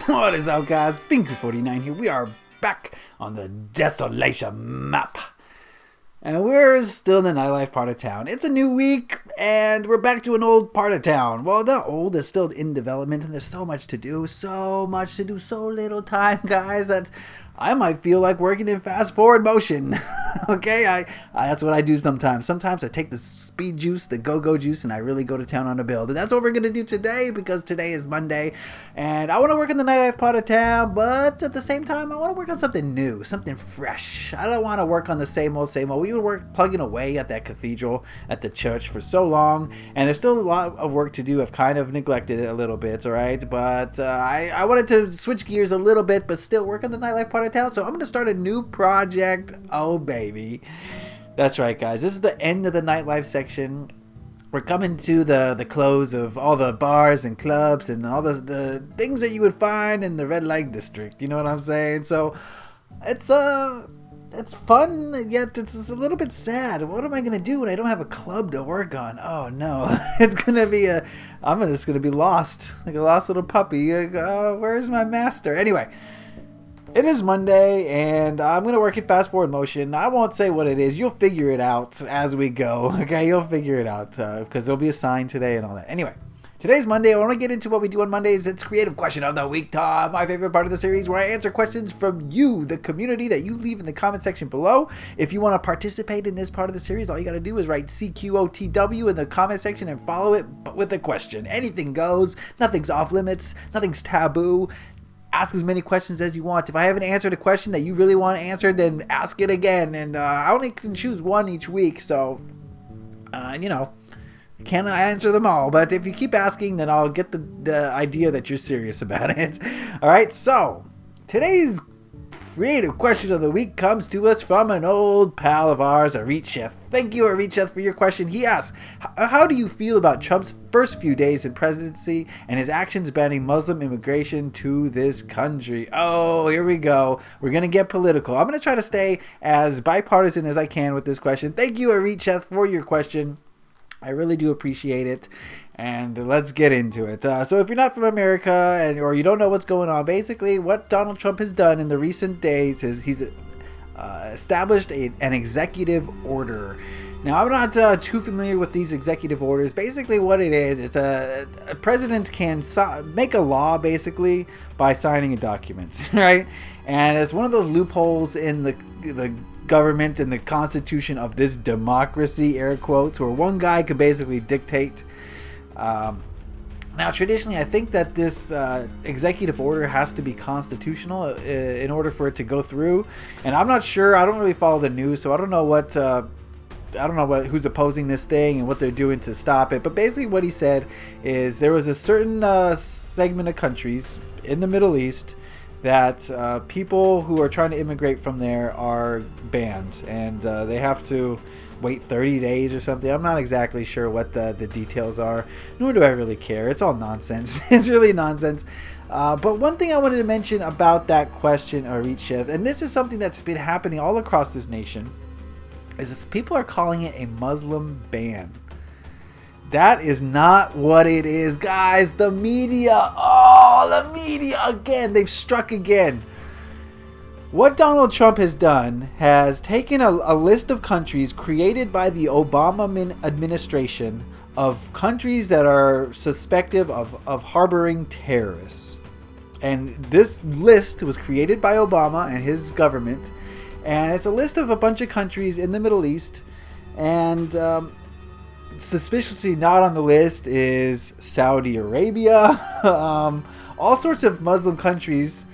What is up, guys? Beancrew49 here. We are back on the Desolation map. And we're still in the nightlife part of town. It's a new week, and we're back to an old part of town. Well, not old, it's still in development, and there's so much to do. So little time, guys, that I might feel like working in fast forward motion. Okay, that's what I do sometimes. Sometimes I take the speed juice, the go-go juice, and I really go to town on a build. And that's what we're going to do today, because today is Monday, and I want to work in the nightlife part of town, but at the same time, I want to work on something new, something fresh. I don't want to work on the same old, same old. We would work plugging away at that cathedral, at the church for so long, and there's still a lot of work to do. I've kind of neglected it a little bit, alright? But I wanted to switch gears a little bit, but still work on the nightlife part of town, so I'm going to start a new project. Oh, baby. That's right, guys. This is the end of the nightlife section. We're coming to the close of all the bars and clubs and all the things that you would find in the red light district. You know what I'm saying? So it's fun, yet it's a little bit sad. What am I gonna do when I don't have a club to work on? Oh no, it's gonna be I'm just gonna be lost, like a lost little puppy. Like, where's my master? Anyway. It is Monday, and I'm going to work in fast forward motion. I won't say what it is. You'll figure it out as we go. Okay, you'll figure it out because there'll be a sign today and all that. Anyway, today's Monday. I want to get into what we do on Mondays. It's Creative Question of the Week, Tom. My favorite part of the series, where I answer questions from you, the community, that you leave in the comment section below. If you want to participate in this part of the series, all you got to do is write CQOTW in the comment section and follow it with a question. Anything goes. Nothing's off limits. Nothing's taboo. Ask as many questions as you want. If I haven't answered a question that you really want answered, then ask it again. And I only can choose one each week, so, can't answer them all. But if you keep asking, then I'll get the idea that you're serious about it. All right, so today's Creative Question of the Week comes to us from an old pal of ours, Arit Chef. Thank you, Arit Chef, for your question. He asks, how do you feel about Trump's first few days in presidency and his actions banning Muslim immigration to this country? Oh, here we go. We're going to get political. I'm going to try to stay as bipartisan as I can with this question. Thank you, Arit Chef, for your question. I really do appreciate it, and let's get into it. So if you're not from America or you don't know what's going on, basically what Donald Trump has done in the recent days is he's established an executive order. Now, I'm not too familiar with these executive orders. Basically what it is, it's a president can make a law basically by signing a document, right? And it's one of those loopholes in the government and the constitution of this democracy, air quotes, where one guy could basically dictate. Now, traditionally, I think that this executive order has to be constitutional in order for it to go through. And I'm not sure. I don't really follow the news, so I don't know who's opposing this thing and what they're doing to stop it. But basically, what he said is there was a certain segment of countries in the Middle East that people who are trying to immigrate from there are banned, and they have to wait 30 days or something. I'm not exactly sure what the details are, nor do I really care. It's all nonsense. It's really nonsense. But one thing I wanted to mention about that question, Arit Chef, and this is something that's been happening all across this nation, is this, people are calling it a Muslim ban. That is not what it is, guys. The media again. They've struck again. What Donald Trump has done has taken a list of countries created by the Obama administration of countries that are suspected of harboring terrorists. And this list was created by Obama and his government. And it's a list of a bunch of countries in the Middle East. And suspiciously not on the list is Saudi Arabia, all sorts of Muslim countries.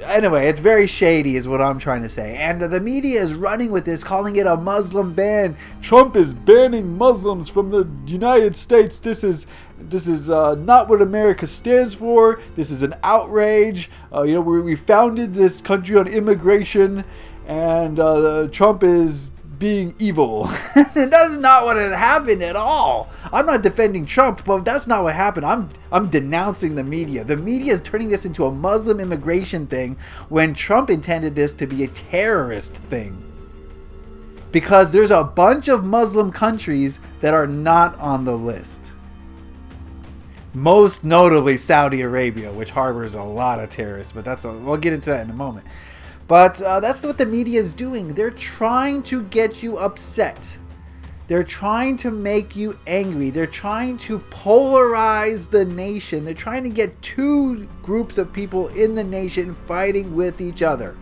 Anyway, it's very shady is what I'm trying to say. And the media is running with this, calling it a Muslim ban. Trump is banning Muslims from the United States. This is not what America stands for. This is an outrage. We founded this country on immigration, and Trump is being evil. That's not what had happened at all. I'm not defending Trump, but that's not what happened. I'm denouncing the media. The media is turning this into a Muslim immigration thing when Trump intended this to be a terrorist thing. Because there's a bunch of Muslim countries that are not on the list. Most notably Saudi Arabia, which harbors a lot of terrorists. But we'll get into that in a moment. But that's what the media is doing. They're trying to get you upset. They're trying to make you angry. They're trying to polarize the nation. They're trying to get two groups of people in the nation fighting with each other.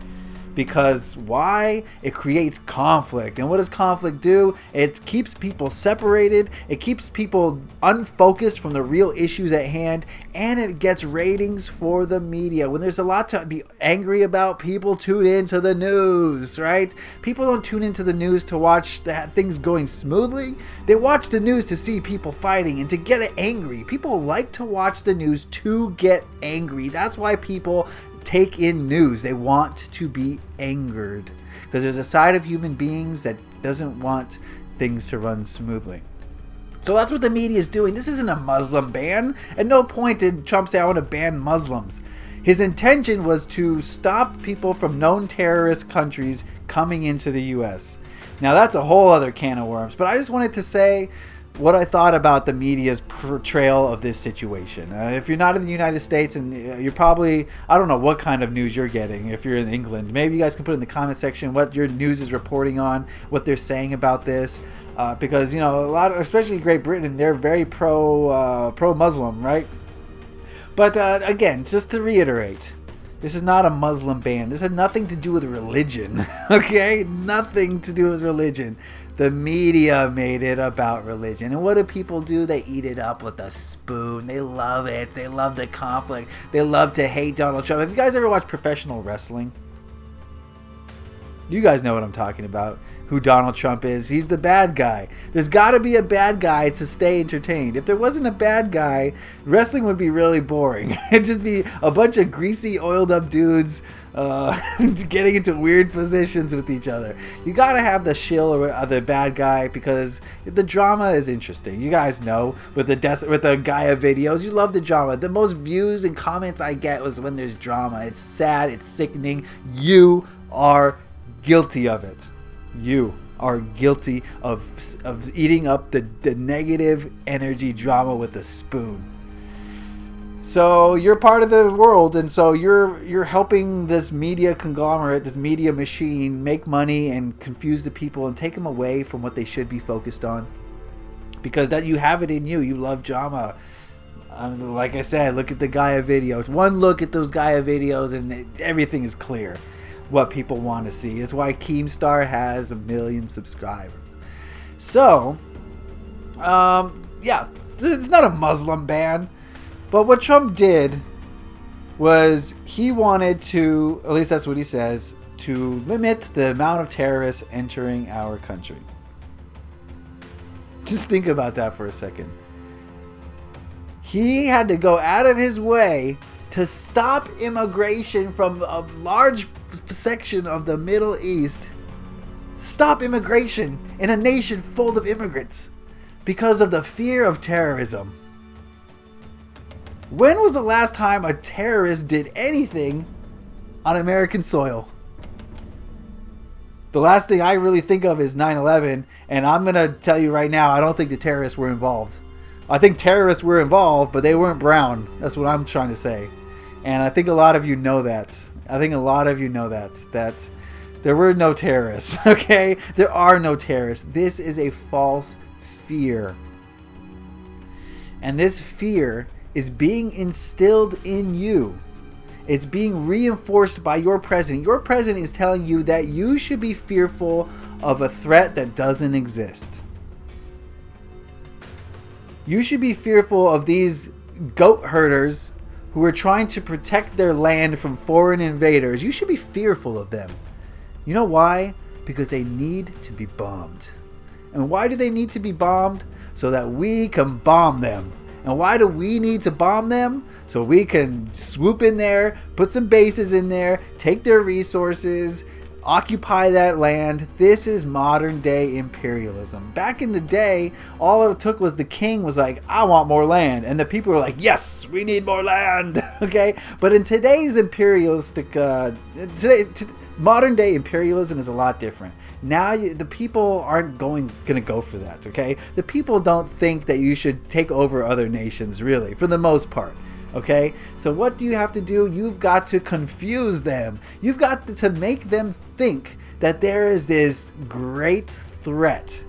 Because why? It creates conflict. And what does conflict do? It keeps people separated. It keeps people unfocused from the real issues at hand. And it gets ratings for the media. When there's a lot to be angry about, people tune into the news, right? People don't tune into the news to watch things going smoothly. They watch the news to see people fighting and to get angry. People like to watch the news to get angry. That's why people take in news. They want to be angered because there's a side of human beings that doesn't want things to run smoothly. So that's what the media is doing. This isn't a Muslim ban. At no point did Trump say I want to ban Muslims. His intention was to stop people from known terrorist countries coming into the U.S. Now that's a whole other can of worms, but I just wanted to say what I thought about the media's portrayal of this situation. If you're not in the United States and you're probably, I don't know what kind of news you're getting if you're in England. Maybe you guys can put in the comment section what your news is reporting on, what they're saying about this. Because, a lot of, especially Great Britain, they're very pro-Muslim, right? But again, just to reiterate, this is not a Muslim ban. This has nothing to do with religion, okay? Nothing to do with religion. The media made it about religion. And what do people do? They eat it up with a spoon. They love it. They love the conflict. They love to hate Donald Trump. Have you guys ever watched professional wrestling? You guys know what I'm talking about. Who Donald Trump is. He's the bad guy. There's got to be a bad guy to stay entertained. If there wasn't a bad guy, wrestling would be really boring. It'd just be a bunch of greasy, oiled up dudes getting into weird positions with each other. You got to have the shill or the bad guy because the drama is interesting. You guys know with the Gaia videos, you love the drama. The most views and comments I get was when there's drama. It's sad. It's sickening. You are guilty of it. You are guilty of eating up the negative energy drama with a spoon. So you're part of the world, and so you're helping this media conglomerate, this media machine, make money and confuse the people and take them away from what they should be focused on. Because that you have it in you. You love drama. Like I said, look at the Gaia videos. One look at those Gaia videos and everything is clear. What people want to see. It's why Keemstar has 1 million subscribers. So, yeah, it's not a Muslim ban. But what Trump did was he wanted to, at least that's what he says, to limit the amount of terrorists entering our country. Just think about that for a second. He had to go out of his way to stop immigration from a large section of the Middle East. Stop immigration in a nation full of immigrants because of the fear of terrorism. When was the last time a terrorist did anything on American soil? The last thing I really think of is 9/11, and I'm going to tell you right now, I don't think the terrorists were involved. I think terrorists were involved, but they weren't brown. That's what I'm trying to say. And I think a lot of you know that. That there were no terrorists, okay? There are no terrorists. This is a false fear. And this fear is being instilled in you. It's being reinforced by your president. Your president is telling you that you should be fearful of a threat that doesn't exist. You should be fearful of these goat herders who are trying to protect their land from foreign invaders. You should be fearful of them. You know why? Because they need to be bombed. And why do they need to be bombed? So that we can bomb them. And why do we need to bomb them? So we can swoop in there, put some bases in there, take their resources, occupy that land. This is modern day imperialism. Back in the day, all it took was the king was like, I want more land. And the people were like, yes, we need more land. Okay? But in today's imperialistic, Modern day imperialism is a lot different. Now the people aren't going to go for that, okay? The people don't think that you should take over other nations, really, for the most part. Okay, so what do you have to do? You've got to confuse them. You've got to make them think that there is this great threat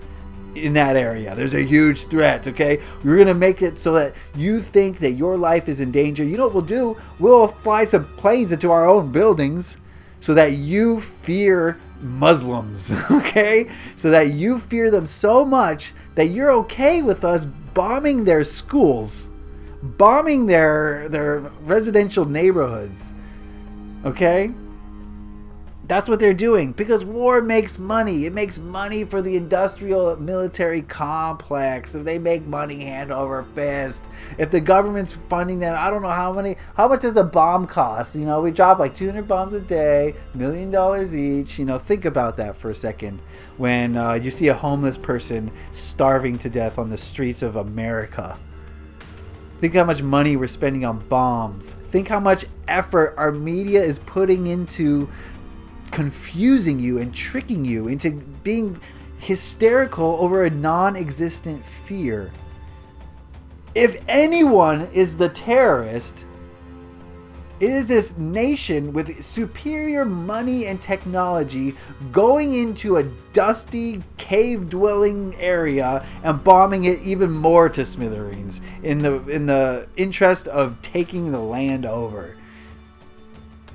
in that area. There's a huge threat, okay? We're going to make it so that you think that your life is in danger. You know what we'll do? We'll fly some planes into our own buildings so that you fear Muslims, okay? So that you fear them so much that you're okay with us bombing their schools, bombing their residential neighborhoods. Okay? That's what they're doing, because war makes money. It makes money for the industrial military complex. If they make money hand over fist, if the government's funding them, I don't know how much does a bomb cost? You know, we drop like 200 bombs a day, $1 million each. You know, think about that for a second. When you see a homeless person starving to death on the streets of America. Think how much money we're spending on bombs. Think how much effort our media is putting into confusing you and tricking you into being hysterical over a non-existent fear. If anyone is the terrorist, it is this nation with superior money and technology going into a dusty cave-dwelling area and bombing it even more to smithereens in the interest of taking the land over.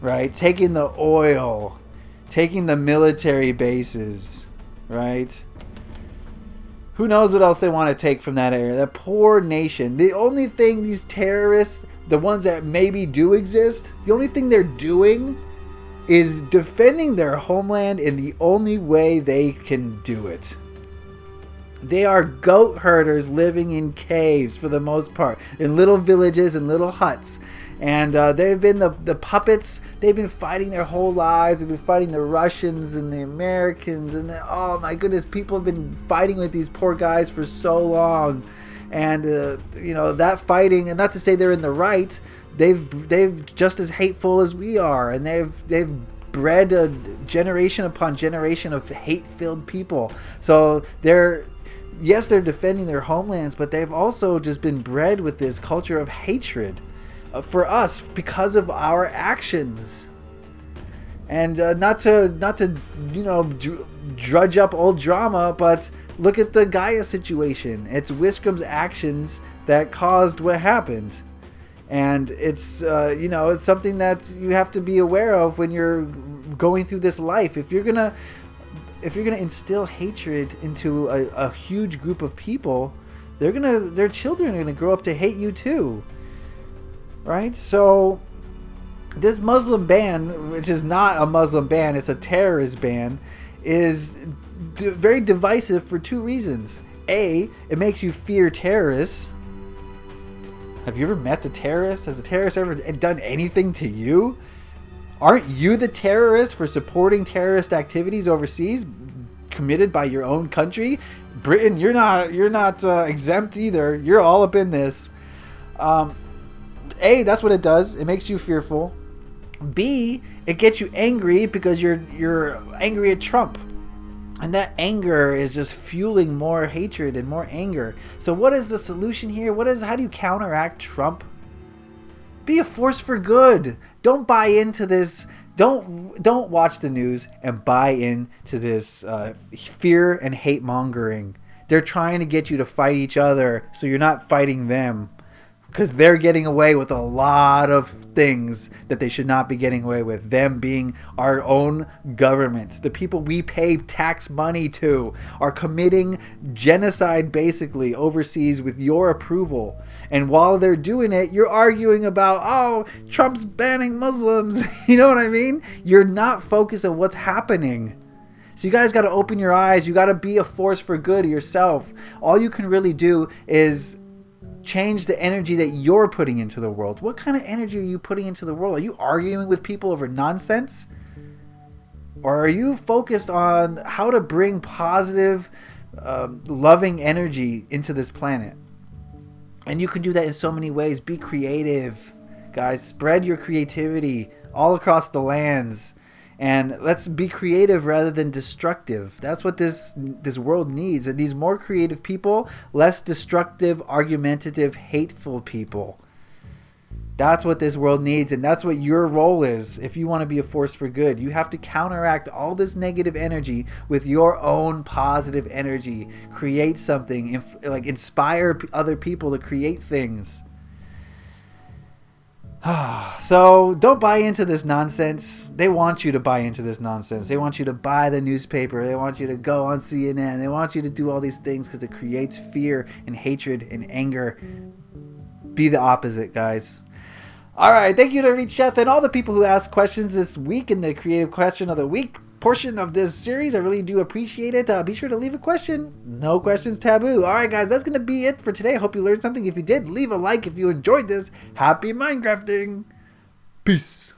Right? Taking the oil, taking the military bases, right? Who knows what else they want to take from that area? That poor nation. The only thing these terrorists, the ones that maybe do exist, the only thing they're doing is defending their homeland in the only way they can do it. They are goat herders living in caves for the most part, in little villages and little huts. And they've been the puppets. They've been fighting their whole lives. They've been fighting the Russians and the Americans. And oh my goodness, people have been fighting with these poor guys for so long. And that fighting, and not to say they're in the right, they've just as hateful as we are, and they've bred a generation upon generation of hate-filled people. So they're defending their homelands, but they've also just been bred with this culture of hatred for us because of our actions. And not to drudge up old drama, but look at the Gaia situation. It's Wiscombe's actions that caused what happened, and it's it's something that you have to be aware of when you're going through this life. If you're gonna instill hatred into a huge group of people, their children are gonna grow up to hate you too, right? So this Muslim ban, which is not a Muslim ban, it's a terrorist ban, is very divisive for two reasons. A, it makes you fear terrorists. Have you ever met the terrorist? Has the terrorist ever done anything to you? Aren't you the terrorist for supporting terrorist activities overseas committed by your own country? Britain, you're not exempt either. You're all up in this. A, that's what it does. It makes you fearful. B, it gets you angry because you're angry at Trump. And that anger is just fueling more hatred and more anger. So what is the solution here? How do you counteract Trump? Be a force for good. Don't buy into this. Don't watch the news and buy into this fear and hate mongering. They're trying to get you to fight each other so you're not fighting them, because they're getting away with a lot of things that they should not be getting away with. Them being our own government. The people we pay tax money to are committing genocide basically overseas with your approval. And while they're doing it, you're arguing about, oh, Trump's banning Muslims. You know what I mean? You're not focused on what's happening. So you guys got to open your eyes. You got to be a force for good yourself. All you can really do is change the energy that you're putting into the world. What kind of energy are you putting into the world? Are you arguing with people over nonsense? Or are you focused on how to bring positive, loving energy into this planet? And you can do that in so many ways. Be creative, guys. Spread your creativity all across the lands. And let's be creative rather than destructive. That's what this world needs. It needs more creative people, less destructive, argumentative, hateful people. That's what this world needs, and that's what your role is. If you want to be a force for good, you have to counteract all this negative energy with your own positive energy. Create something, like inspire other people to create things. So don't buy into this nonsense. They want you to buy into this nonsense. They want you to buy the newspaper. They want you to go on CNN. They want you to do all these things because it creates fear and hatred and anger. Be the opposite, guys. All right, thank you to Reach Chef and all the people who asked questions this week in the Creative Question of the Week portion of this series. I really do appreciate it. Be sure to leave a question. No questions taboo. All right, guys, that's going to be it for today. I hope you learned something. If you did, leave a like if you enjoyed this. Happy Minecrafting. Peace.